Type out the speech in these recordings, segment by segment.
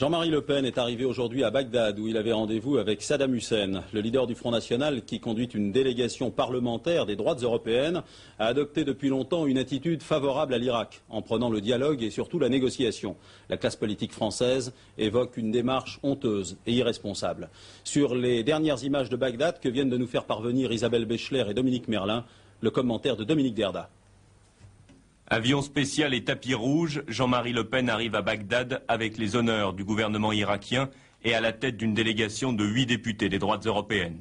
Jean-Marie Le Pen est arrivé aujourd'hui à Bagdad où il avait rendez-vous avec Saddam Hussein. Le leader du Front National, qui conduit une délégation parlementaire des droites européennes, a adopté depuis longtemps une attitude favorable à l'Irak, en prenant le dialogue et surtout la négociation. La classe politique française évoque une démarche honteuse et irresponsable. Sur les dernières images de Bagdad que viennent de nous faire parvenir Isabelle Bechler et Dominique Merlin, le commentaire de Dominique Derda. Avion spécial et tapis rouge, Jean-Marie Le Pen arrive à Bagdad avec les honneurs du gouvernement irakien et à la tête d'une délégation de 8 députés des droites européennes.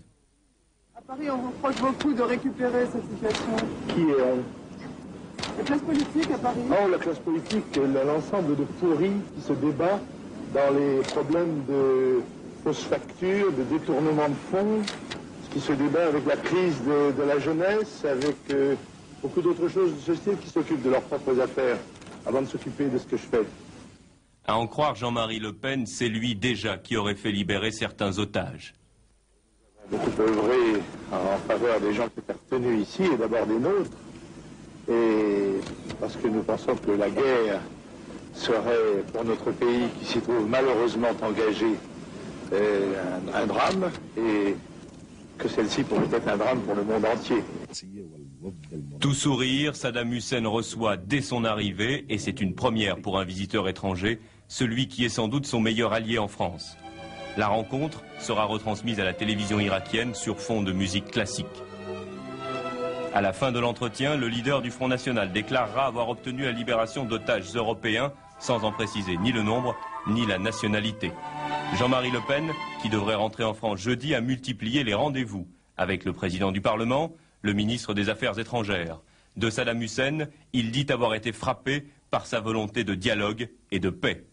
À Paris, on vous reproche beaucoup de récupérer cette situation. Qui est on? La classe politique à Paris. Oh, la classe politique, l'ensemble de pourris qui se débat dans les problèmes de fausses factures, de détournement de fonds, qui se débat avec la crise de la jeunesse, avec beaucoup d'autres choses de ce style qui s'occupent de leurs propres affaires avant de s'occuper de ce que je fais. À en croire Jean-Marie Le Pen, c'est lui déjà qui aurait fait libérer certains otages. Beaucoup œuvré en faveur des gens qui étaient retenus ici et d'abord des nôtres. Et parce que nous pensons que la guerre serait pour notre pays qui s'y trouve malheureusement engagé un drame et que celle-ci pourrait être un drame pour le monde entier. Tout sourire, Saddam Hussein reçoit dès son arrivée, et c'est une première pour un visiteur étranger, celui qui est sans doute son meilleur allié en France. La rencontre sera retransmise à la télévision irakienne sur fond de musique classique. À la fin de l'entretien, le leader du Front National déclarera avoir obtenu la libération d'otages européens, sans en préciser ni le nombre, ni la nationalité. Jean-Marie Le Pen, qui devrait rentrer en France jeudi, a multiplié les rendez-vous avec le président du Parlement, le ministre des Affaires étrangères. De Saddam Hussein, il dit avoir été frappé par sa volonté de dialogue et de paix.